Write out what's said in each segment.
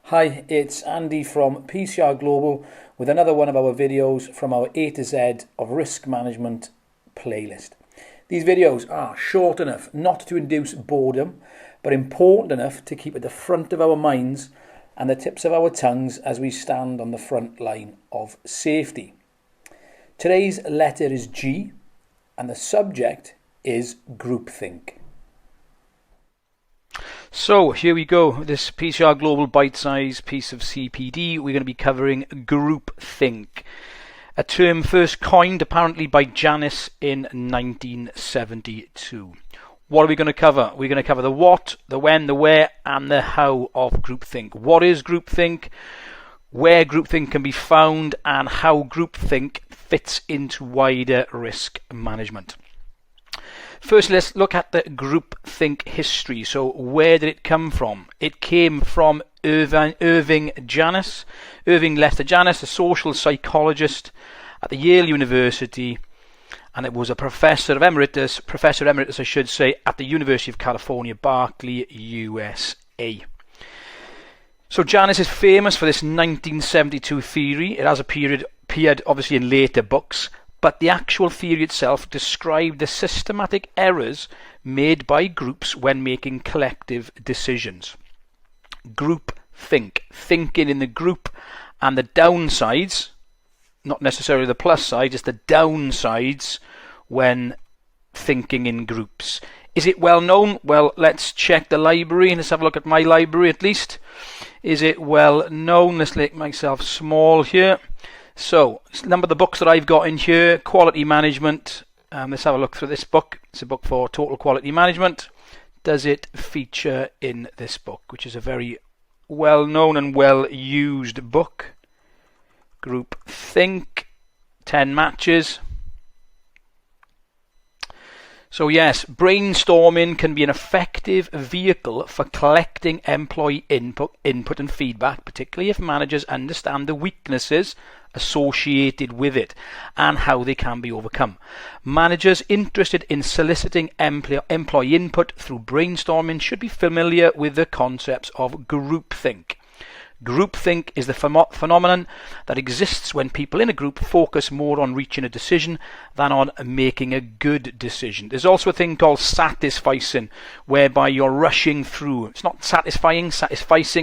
Hi, it's Andy from PCR Global with another one of our videos from our A to Z of risk management playlist. These videos are short enough not to induce boredom, but important enough to keep at the front of our minds and the tips of our tongues as we stand on the front line of safety. Today's letter is G, and the subject is groupthink. So here we go, this PCR Global bite-sized piece of CPD. We're going to be covering groupthink, a term first coined apparently by Janis in 1972. What are we going to cover? We're going to cover the what, the when, the where and the how of groupthink. What is groupthink, where groupthink can be found, and how groupthink fits into wider risk management. First, let's look at the groupthink history. So where did it come from? It came from Irving Janis. Irving left Janis, a social psychologist at the Yale University, and it was a professor emeritus, I should say, at the University of California, Berkeley, USA. So Janis is famous for this 1972 theory. It has appeared obviously in later books, but the actual theory itself described the systematic errors made by groups when making collective decisions. Groupthink, thinking in the group, and the downsides, not necessarily the plus side, just the downsides when thinking in groups. Is it well known? Well, let's check the library. Let's have a look at my library at least. Is it well known? Let's make myself small here. So, number of the books that I've got in here: Quality Management. Let's have a look through this book. It's a book for total quality management. Does it feature in this book, which is a very well-known and well-used book? Groupthink, 10 matches. So yes, brainstorming can be an effective vehicle for collecting employee input and feedback, particularly if managers understand the weaknesses associated with it and how they can be overcome. Managers interested in soliciting employee input through brainstorming should be familiar with the concepts of groupthink. Groupthink is the phenomenon that exists when people in a group focus more on reaching a decision than on making a good decision. There's also a thing called satisficing, whereby you're rushing through. It's not satisfying,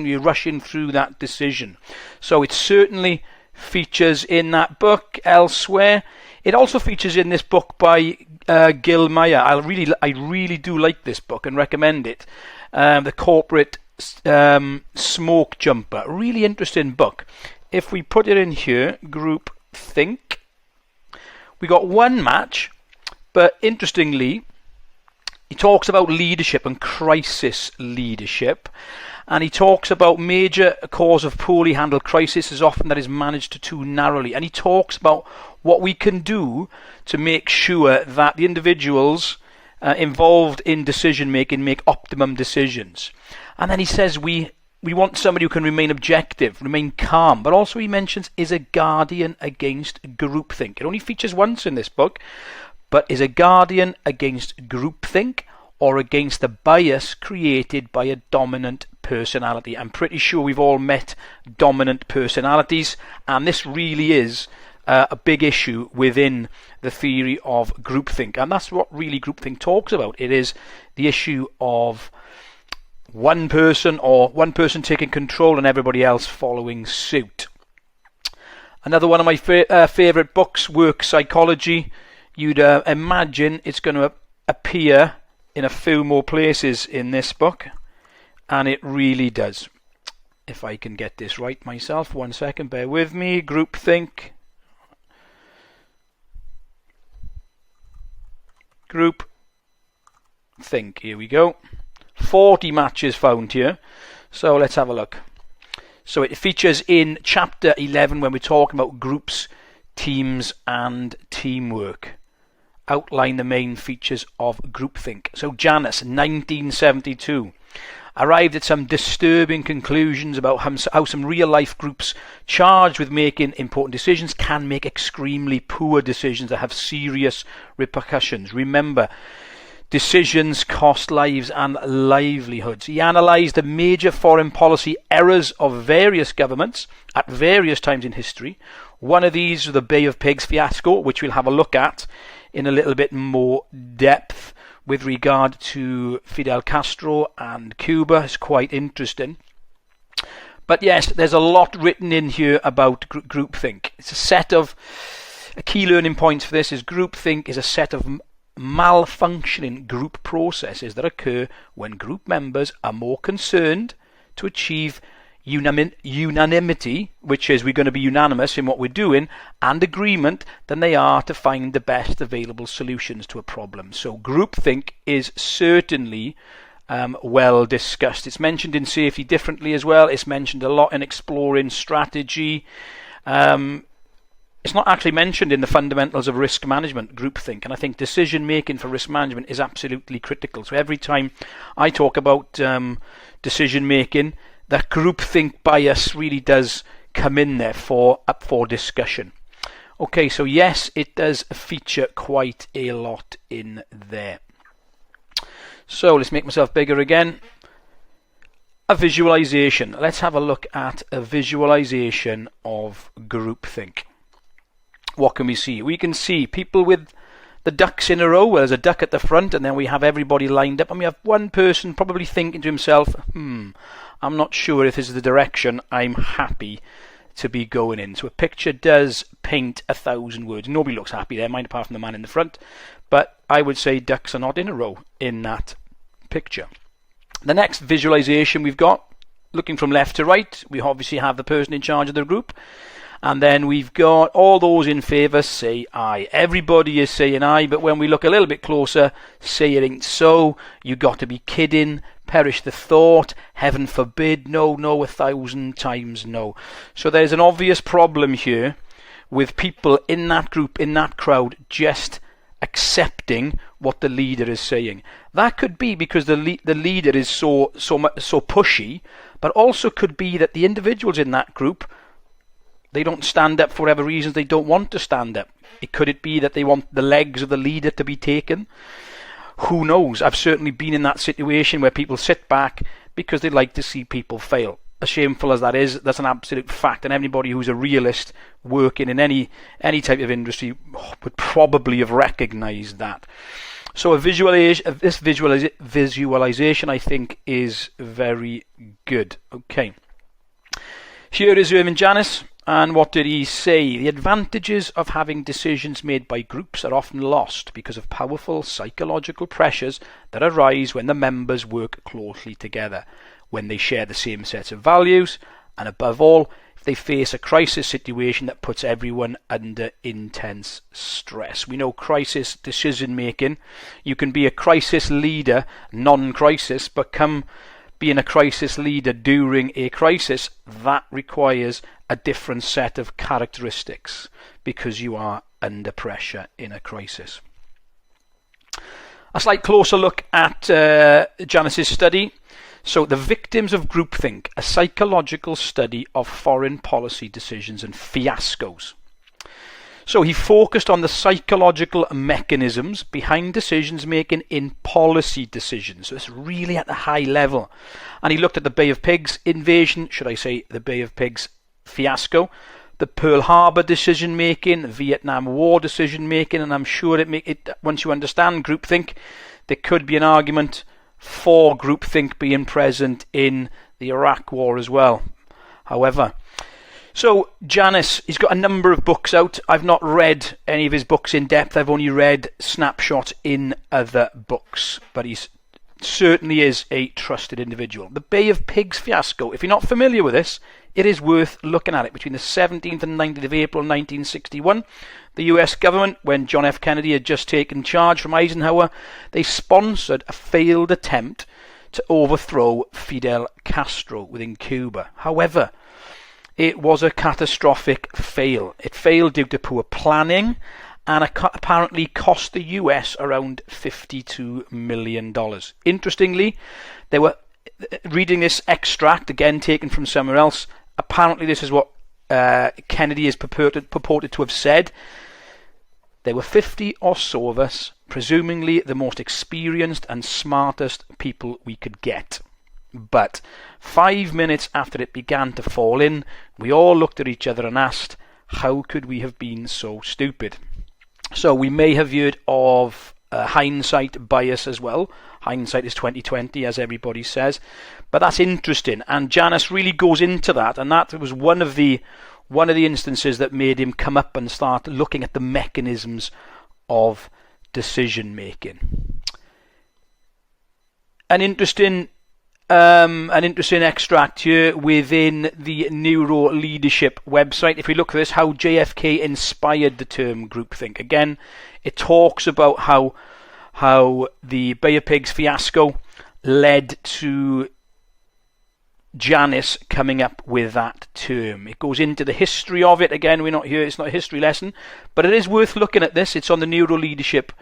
you're rushing through that decision. So it certainly features in that book. Elsewhere, it also features in this book by Gil Meyer. I really do like this book and recommend it. The Corporate Smoke Jumper, really interesting book. If we put it in here, groupthink, we got one match, but interestingly he talks about leadership and crisis leadership, and he talks about major cause of poorly handled crisis is often that is managed too narrowly, and he talks about what we can do to make sure that the individuals involved in decision making make optimum decisions. And then he says we want somebody who can remain objective, remain calm, but also he mentions is a guardian against groupthink. It only features once in this book, but is a guardian against groupthink or against the bias created by a dominant personality. I'm pretty sure we've all met dominant personalities, and this really is a big issue within the theory of groupthink, and that's what really groupthink talks about. It is the issue of one person taking control and everybody else following suit. Another one of my favourite books, Work Psychology. You'd imagine it's going to appear in a few more places in this book, and it really does. If I can get this right myself, 1 second, bear with me. Groupthink. Groupthink, here we go. 40 matches found here. So let's have a look. So it features in chapter 11 when we're talking about groups, teams and teamwork. Outline the main features of groupthink. So Janis, 1972, arrived at some disturbing conclusions about how some real-life groups charged with making important decisions can make extremely poor decisions that have serious repercussions. Remember, decisions cost lives and livelihoods. He analysed the major foreign policy errors of various governments at various times in history. One of these was the Bay of Pigs fiasco, which we'll have a look at in a little bit more depth with regard to Fidel Castro and Cuba. It's quite interesting. But yes, there's a lot written in here about groupthink. It's a key learning points for this is groupthink is a set of malfunctioning group processes that occur when group members are more concerned to achieve unanimity, which is we're going to be unanimous in what we're doing, and agreement than they are to find the best available solutions to a problem. So groupthink is certainly well discussed. It's mentioned in safety differently as well. It's mentioned a lot in exploring strategy. It's not actually mentioned in the fundamentals of risk management, groupthink, and I think decision making for risk management is absolutely critical. So every time I talk about decision making, that groupthink bias really does come in there up for discussion. Okay, so yes, it does feature quite a lot in there. So let's make myself bigger again. A visualization. Let's have a look at a visualization of groupthink. What can we see? We can see people with the ducks in a row. Well, there's a duck at the front, and then we have everybody lined up, and we have one person probably thinking to himself, I'm not sure if this is the direction I'm happy to be going in. So a picture does paint 1,000 words. Nobody looks happy there, mind apart from the man in the front. But I would say ducks are not in a row in that picture. The next visualization we've got, looking from left to right, we obviously have the person in charge of the group. And then we've got all those in favour say aye. Everybody is saying aye, but when we look a little bit closer, say it ain't so. You got to be kidding. Perish the thought. Heaven forbid. No, 1,000 times no. So there's an obvious problem here with people in that group, in that crowd, just accepting what the leader is saying. That could be because the leader is so pushy, but also could be that the individuals in that group, they don't stand up for whatever reasons they don't want to stand up. Could it be that they want the legs of the leader to be taken? Who knows? I've certainly been in that situation where people sit back because they like to see people fail. As shameful as that is, that's an absolute fact, and anybody who's a realist working in any type of industry would probably have recognised that. So this visualization I think is very good. Okay. Here is Irving Janis. And what did he say? The advantages of having decisions made by groups are often lost because of powerful psychological pressures that arise when the members work closely together, when they share the same sets of values, and above all, if they face a crisis situation that puts everyone under intense stress. We know crisis decision making. You can be a crisis leader, non-crisis, but come being a crisis leader during a crisis, that requires a different set of characteristics because you are under pressure in a crisis. A slight closer look at Janis's study. So, The Victims of Groupthink, a psychological study of foreign policy decisions and fiascos. So he focused on the psychological mechanisms behind decisions making in policy decisions. So it's really at the high level. And he looked at the Bay of Pigs invasion, should I say the Bay of Pigs fiasco, the Pearl Harbor decision making, the Vietnam War decision making, and I'm sure once you understand groupthink, there could be an argument for groupthink being present in the Iraq War as well. However, so Janis, he's got a number of books out. I've not read any of his books in depth. I've only read snapshots in other books. But he certainly is a trusted individual. The Bay of Pigs fiasco, if you're not familiar with this, it is worth looking at it. Between the 17th and 19th of April 1961, the US government, when John F. Kennedy had just taken charge from Eisenhower, they sponsored a failed attempt to overthrow Fidel Castro within Cuba. However, it was a catastrophic fail. It failed due to poor planning and apparently cost the US around $52 million. Interestingly, they were reading this extract, again taken from somewhere else. Apparently this is what Kennedy is purported to have said. There were 50 or so of us presumably the most experienced and smartest people we could get. But 5 minutes after it began to fall in, we all looked at each other and asked, how could we have been so stupid? So we may have heard of hindsight bias as well. Hindsight is 20/20, as everybody says. But that's interesting, and Janis really goes into that, and that was one of the instances that made him come up and start looking at the mechanisms of decision making. An interesting extract here within the Neuro Leadership website. If we look at this, how JFK inspired the term groupthink. Again, it talks about how the Bay of Pigs fiasco led to Janis coming up with that term. It goes into the history of it. Again, we're not here, it's not a history lesson, but it is worth looking at this. It's on the Neuro Leadership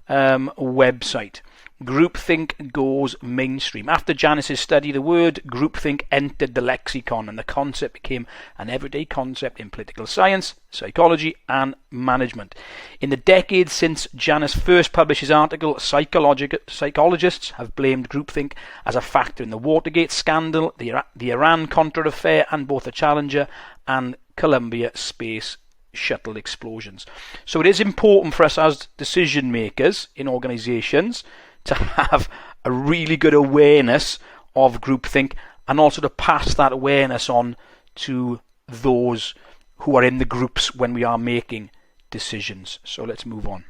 website. Groupthink goes mainstream. After Janis's study, the word groupthink entered the lexicon, and the concept became an everyday concept in political science, psychology, and management. In the decades since Janis first published his article, psychologists have blamed groupthink as a factor in the Watergate scandal, the Iran-Contra affair, and both the Challenger and Columbia space shuttle explosions. So it is important for us as decision makers in organizations to have a really good awareness of groupthink, and also to pass that awareness on to those who are in the groups when we are making decisions. So let's move on.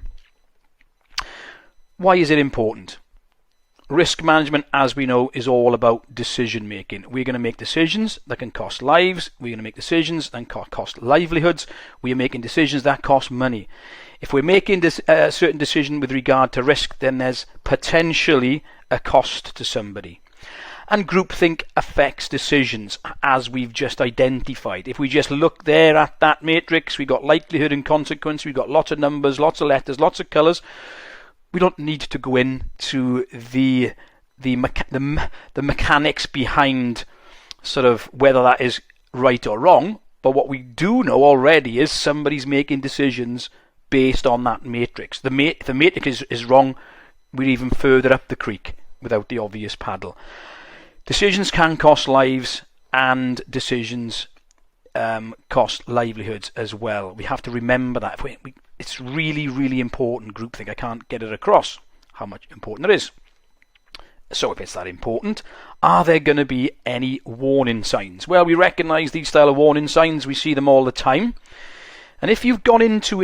Why is it important? Risk management, as we know, is all about decision making. We're going to make decisions that can cost lives. We're going to make decisions that can cost livelihoods. We are making decisions that cost money. If we're making a certain decision with regard to risk, then there's potentially a cost to somebody. And groupthink affects decisions, as we've just identified. If we just look there at that matrix, we've got likelihood and consequence, we've got lots of numbers, lots of letters, lots of colours. We don't need to go into the mechanics behind sort of whether that is right or wrong. But what we do know already is somebody's making decisions based on that matrix. If the matrix is wrong, we're even further up the creek without the obvious paddle. Decisions can cost lives, and decisions cost livelihoods as well. We have to remember that. It's really, really important, groupthink. I can't get it across how much important it is. So if it's that important, are there going to be any warning signs? Well, we recognise these style of warning signs. We see them all the time. And if you've gone into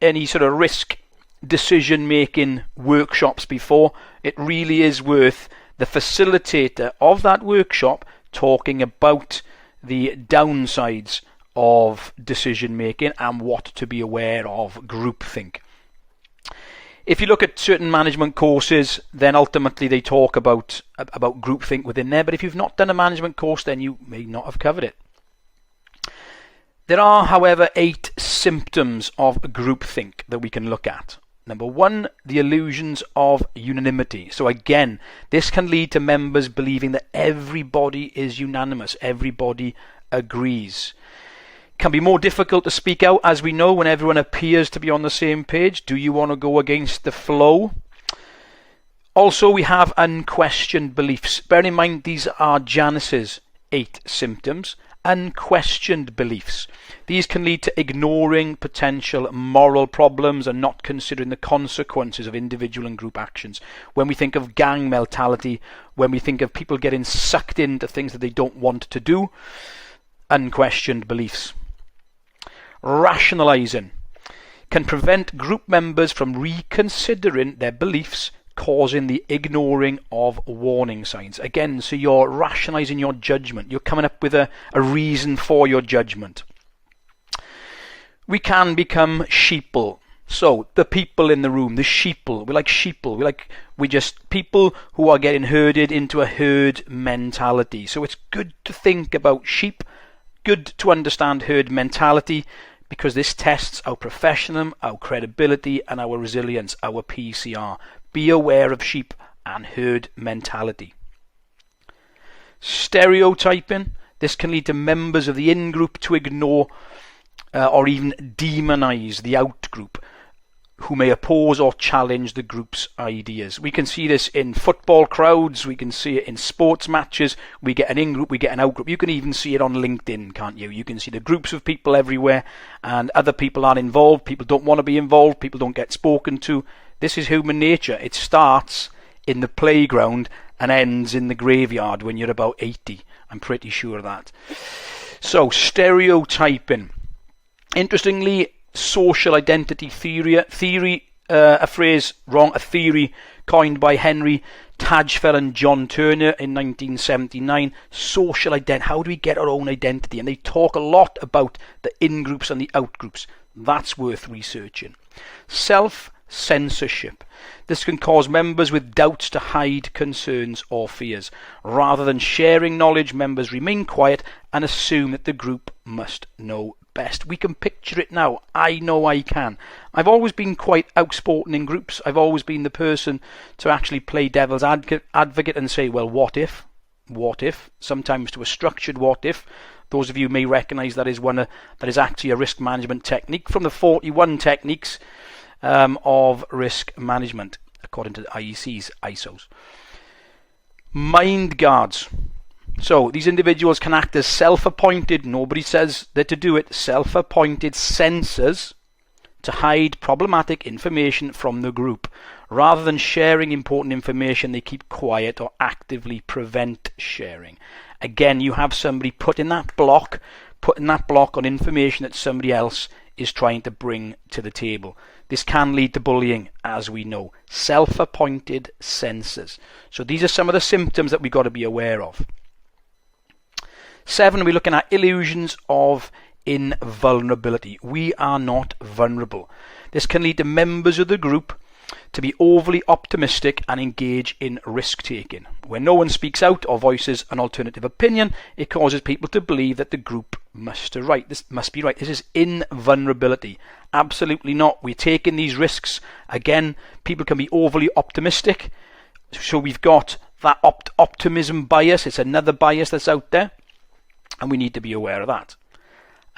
any sort of risk decision-making workshops before, it really is worth the facilitator of that workshop talking about the downsides of decision-making and what to be aware of groupthink. If you look at certain management courses, then ultimately they talk about groupthink within there. But if you've not done a management course, then you may not have covered it. There are, however, 8 symptoms of groupthink that we can look at. Number 1, the illusions of unanimity. So again, this can lead to members believing that everybody is unanimous, everybody agrees. It can be more difficult to speak out, as we know, when everyone appears to be on the same page. Do you want to go against the flow? Also, we have unquestioned beliefs. Bear in mind, these are Janis's 8 symptoms. Unquestioned beliefs. These can lead to ignoring potential moral problems and not considering the consequences of individual and group actions. When we think of gang mentality, when we think of people getting sucked into things that they don't want to do, unquestioned beliefs. Rationalizing can prevent group members from reconsidering their beliefs, causing the ignoring of warning signs. Again, so you're rationalizing your judgment. You're coming up with a reason for your judgment. We can become sheeple. So the people in the room, the sheeple. We're like sheeple. We're just people who are getting herded into a herd mentality. So it's good to think about sheep, good to understand herd mentality, because this tests our professionalism, our credibility, and our resilience, our PCR. Be aware of sheep and herd mentality. Stereotyping. This can lead to members of the in-group to ignore or even demonize the out-group. who may oppose or challenge the group's ideas. We can see this in football crowds, we can see it in sports matches, we get an in-group, we get an out-group. You can even see it on LinkedIn, can't you? You can see the groups of people everywhere, and other people aren't involved, people don't want to be involved, people don't get spoken to. This is human nature. It starts in the playground and ends in the graveyard when you're about 80. I'm pretty sure of that. So, stereotyping. Interestingly, social identity theory, a theory coined by Henry Tajfel and John Turner in 1979. Social identity. How do we get our own identity? And they talk a lot about the in-groups and the out-groups. That's worth researching. Self-censorship. This can cause members with doubts to hide concerns or fears. Rather than sharing knowledge, members remain quiet and assume that the group must know best. We can picture it now. I know I can. I've always been quite outspoken in groups. I've always been the person to actually play devil's advocate and say, well, what if? What if? Sometimes to a structured what if. Those of you may recognise that is actually a risk management technique from the 41 techniques of risk management, according to the IEC's ISOs. Mind guards. So these individuals can act as self-appointed, nobody says they're to do it, self-appointed censors to hide problematic information from the group. Rather than sharing important information, they keep quiet or actively prevent sharing. Again, you have somebody putting that block on information that somebody else is trying to bring to the table. This can lead to bullying, as we know. Self-appointed censors. So these are some of the symptoms that we've got to be aware of. 7, we're looking at illusions of invulnerability. We are not vulnerable. This can lead to members of the group to be overly optimistic and engage in risk-taking. When no one speaks out or voices an alternative opinion, it causes people to believe that the group must be right. This is invulnerability. Absolutely not. We're taking these risks. Again, people can be overly optimistic. So we've got that optimism bias. It's another bias that's out there, and we need to be aware of that.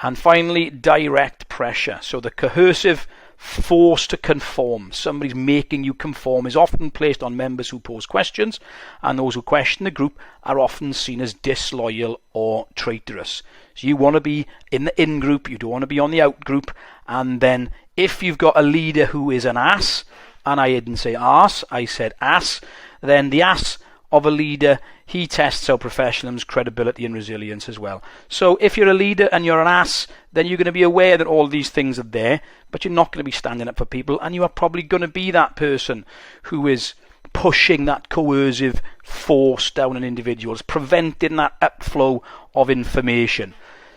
And finally, direct pressure. So the coercive force to conform. Somebody's making you conform is often placed on members who pose questions, and those who question the group are often seen as disloyal or traitorous. So you want to be in the in-group, you don't want to be on the out-group, and then if you've got a leader who is an ass, and I didn't say arse, I said ass, then the ass of a leader, he tests our professionalism, credibility and resilience as well. So if you're a leader and you're an ass, then you're going to be aware that all these things are there, but you're not going to be standing up for people, and you are probably going to be that person who is pushing that coercive force down on individuals, preventing that upflow of information.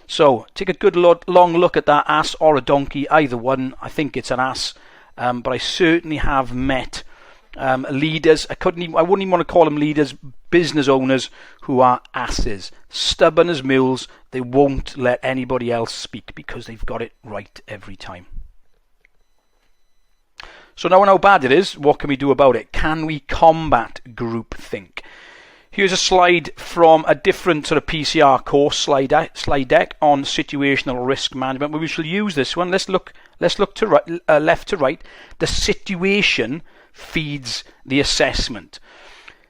So take a good long look at that ass or a donkey, either one. I think it's an ass, but I certainly have met leaders, I wouldn't even want to call them leaders, business owners who are asses, stubborn as mules. They won't let anybody else speak because they've got it right every time. So now how bad it is, what can we do about it? Can we combat groupthink? Here's a slide from a different sort of PCR course slide deck on situational risk management, where we shall use this one. Let's look to right, left to right. The situation feeds the assessment.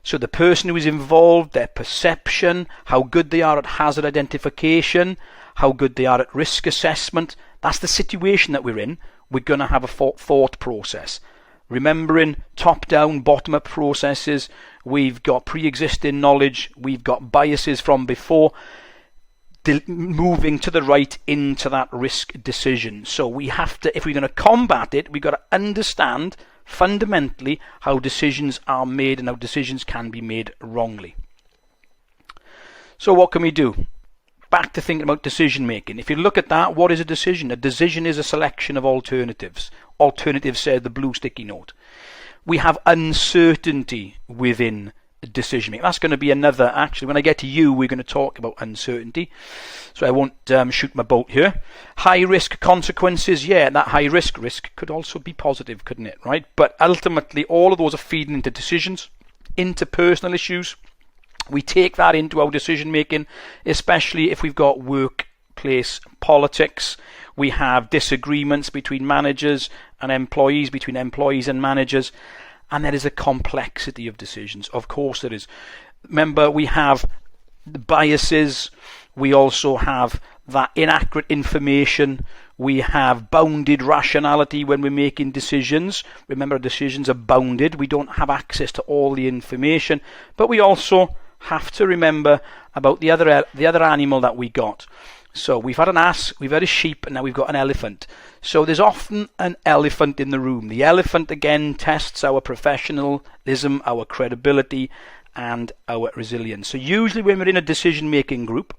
So the person who is involved, their perception, how good they are at hazard identification, how good they are at risk assessment, that's the situation that we're in. We're going to have a thought process. Remembering top-down, bottom-up processes, we've got pre-existing knowledge, we've got biases from before, moving to the right into that risk decision. So we have to, if we're going to combat it, we've got to understand fundamentally how decisions are made and how decisions can be made wrongly. So what can we do? Back to thinking about decision making. If you look at that, what is a decision? A decision is a selection of alternatives. Alternatives, said the blue sticky note. We have uncertainty within decision making. That's going to be another, actually, when I get to you, we're going to talk about uncertainty. So I won't shoot my boat here. High risk consequences, yeah, that high risk could also be positive, couldn't it, right? But ultimately, all of those are feeding into decisions, interpersonal issues. We take that into our decision making, especially if we've got workplace politics. We have disagreements between managers and employees, between employees and managers, and there is a complexity of decisions. Of course there is. Remember, we have the biases, we also have that inaccurate information, we have bounded rationality when we're making decisions. Remember, decisions are bounded, we don't have access to all the information, but we also have to remember about the other animal that we got. So we've had an ass, we've had a sheep, and now we've got an elephant. So there's often an elephant in the room. The elephant, again, tests our professionalism, our credibility, and our resilience. So usually when we're in a decision-making group,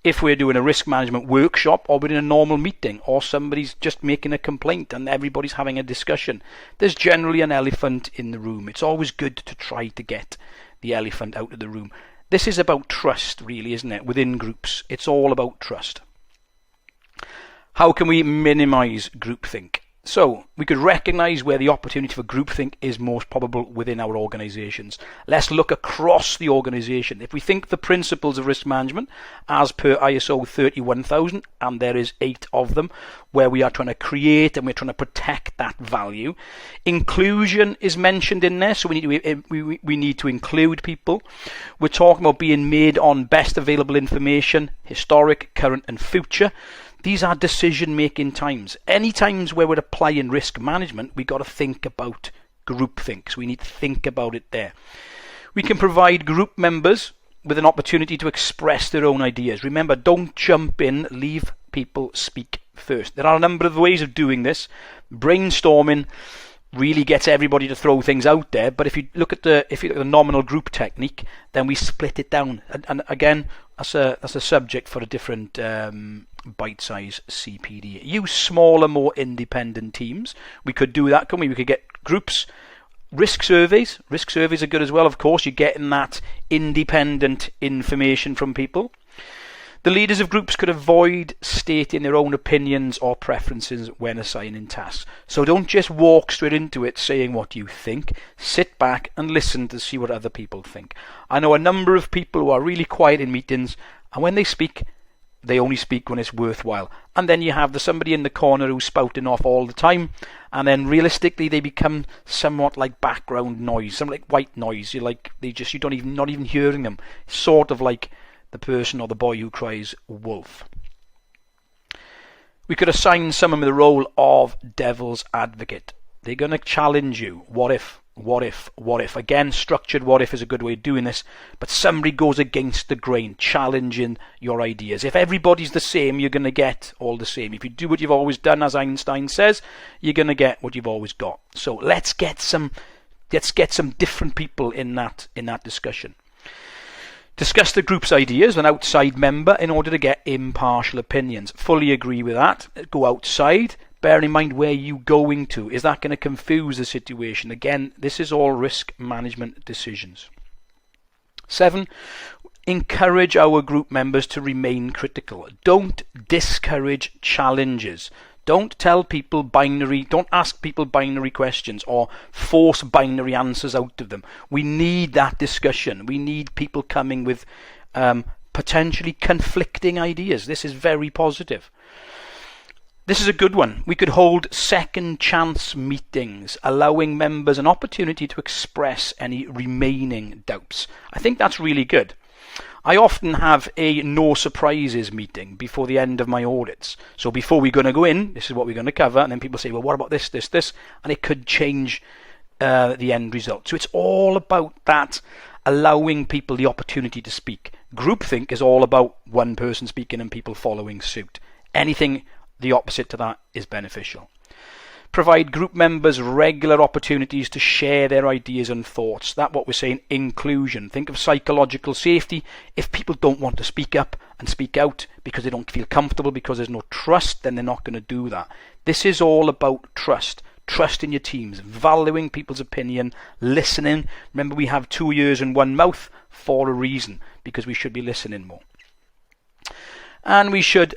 if we're doing a risk management workshop, or we're in a normal meeting, or somebody's just making a complaint and everybody's having a discussion, there's generally an elephant in the room. It's always good to try to get the elephant out of the room. This is about trust, really, isn't it? Within groups, it's all about trust. How can we minimize groupthink? So we could recognize where the opportunity for groupthink is most probable within our organizations. Let's look across the organization. If we think the principles of risk management as per ISO 31000, and there is 8 of them, where we are trying to create and we're trying to protect that value. Inclusion is mentioned in there, so we need to include people. We're talking about being made on best available information, historic, current and future. These are decision-making times. Any times where we're applying risk management, we've got to think about groupthink. So we need to think about it there. We can provide group members with an opportunity to express their own ideas. Remember, don't jump in, leave people speak first. There are a number of ways of doing this. Brainstorming really gets everybody to throw things out there, but if you look at the nominal group technique, then we split it down. And again, that's a subject for a different BiteSIZE CPD. Use smaller, more independent teams. We could do that, couldn't we? We could get groups. Risk surveys. Risk surveys are good as well, of course. You're getting that independent information from people. The leaders of groups could avoid stating their own opinions or preferences when assigning tasks. So don't just walk straight into it saying what you think. Sit back and listen to see what other people think. I know a number of people who are really quiet in meetings, and when they speak, they only speak when it's worthwhile. And then you have somebody in the corner who's spouting off all the time, and then realistically they become somewhat like background noise, something like white noise. You don't even not even hearing them. Sort of like the person or the boy who cries wolf. We could assign someone with the role of devil's advocate. They're going to challenge you. What if? What if? What if? Again, structured what if is a good way of doing this, but somebody goes against the grain, challenging your ideas. If everybody's the same, you're going to get all the same. If you do what you've always done, as Einstein says, you're going to get what you've always got. So let's get some different people in that discussion. Discuss the group's ideas with an outside member in order to get impartial opinions. Fully agree with that. Go outside. Bear in mind where you're going to. Is that going to confuse the situation? Again, this is all risk management decisions. 7, encourage our group members to remain critical. Don't discourage challenges. Don't tell people don't ask people binary questions or force binary answers out of them. We need that discussion. We need people coming with potentially conflicting ideas. This is very positive. This is a good one. We could hold second chance meetings, allowing members an opportunity to express any remaining doubts. I think that's really good. I often have a no surprises meeting before the end of my audits. So before we're going to go in, this is what we're going to cover, and then people say, well, what about this, and it could change the end result. So it's all about that, allowing people the opportunity to speak. Groupthink is all about one person speaking and people following suit. Anything the opposite to that is beneficial. Provide group members regular opportunities to share their ideas and thoughts. That's what we're saying, inclusion. Think of psychological safety. If people don't want to speak up and speak out because they don't feel comfortable, because there's no trust, then they're not going to do that. This is all about trust. Trust in your teams, valuing people's opinion, listening. Remember, we have 2 ears and 1 mouth for a reason, because we should be listening more. And we should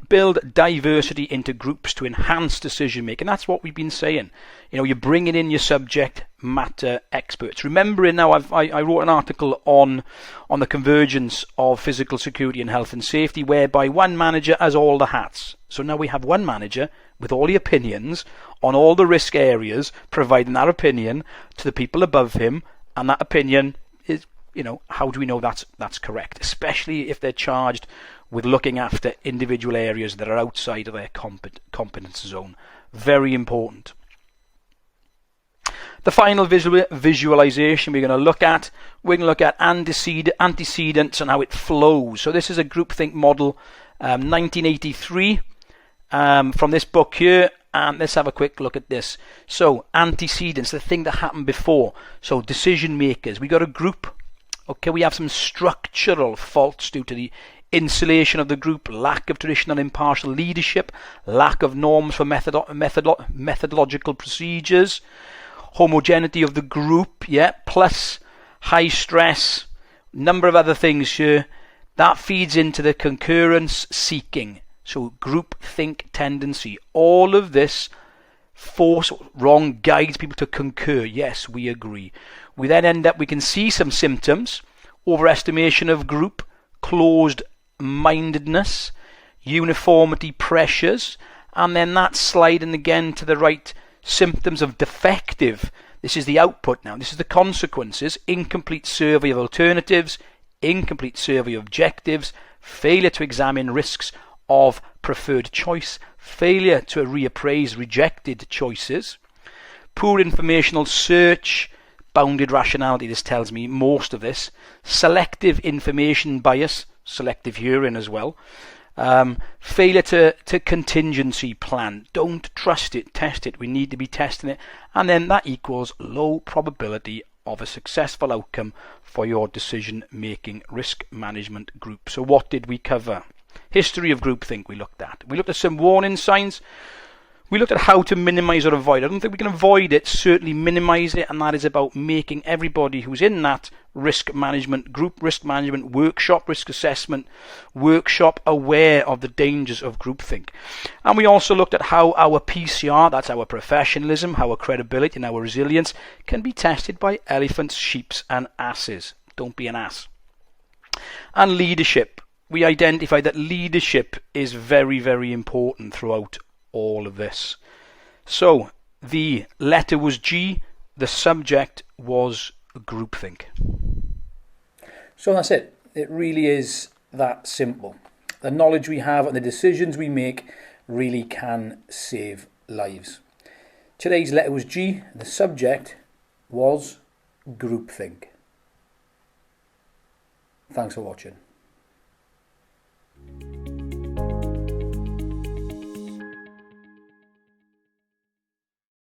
build diversity into groups to enhance decision making. That's what we've been saying. You know, you're bringing in your subject matter experts. Remembering now, I wrote an article on the convergence of physical security and health and safety, whereby one manager has all the hats. So now we have one manager with all the opinions on all the risk areas, providing that opinion to the people above him, and that opinion is, you know, how do we know that's correct? Especially if they're charged with looking after individual areas that are outside of their competence zone. Very important. The final visualization we're going to look at antecedents and how it flows. So this is a groupthink model, 1983, from this book here. And let's have a quick look at this. So antecedents, the thing that happened before. So decision makers, we got a group. Okay, we have some structural faults due to the insulation of the group, lack of traditional impartial leadership, lack of norms for methodological procedures, homogeneity of the group, plus high stress, number of other things here. That feeds into the concurrence seeking. So groupthink tendency. All of this guides people to concur. Yes, we agree. We then end up, we can see some symptoms: overestimation of group, closed mindedness, uniformity pressures, and then that sliding again to the right, symptoms of defective. This is the output now. This is the consequences: incomplete survey of alternatives, incomplete survey of objectives, failure to examine risks of preferred choice, failure to reappraise rejected choices, poor informational search, bounded rationality. This tells me most of this. Selective information bias, selective hearing as well. Failure to contingency plan. Don't trust it, test it. We need to be testing it. And then that equals low probability of a successful outcome for your decision-making risk management group. So what did we cover? History of groupthink we looked at. We looked at some warning signs. We looked at how to minimize or avoid. I don't think we can avoid it, certainly minimize it, and that is about making everybody who's in that risk management group, risk management workshop, risk assessment workshop, aware of the dangers of groupthink. And we also looked at how our PCR, that's our professionalism, our credibility and our resilience, can be tested by elephants, sheep and asses. Don't be an ass. And leadership. We identified that leadership is very, very important throughout all of this. So the letter was G, the subject was groupthink. So that's it. It really is that simple. The knowledge we have and the decisions we make really can save lives. Today's letter was G, the subject was groupthink. Thanks for watching.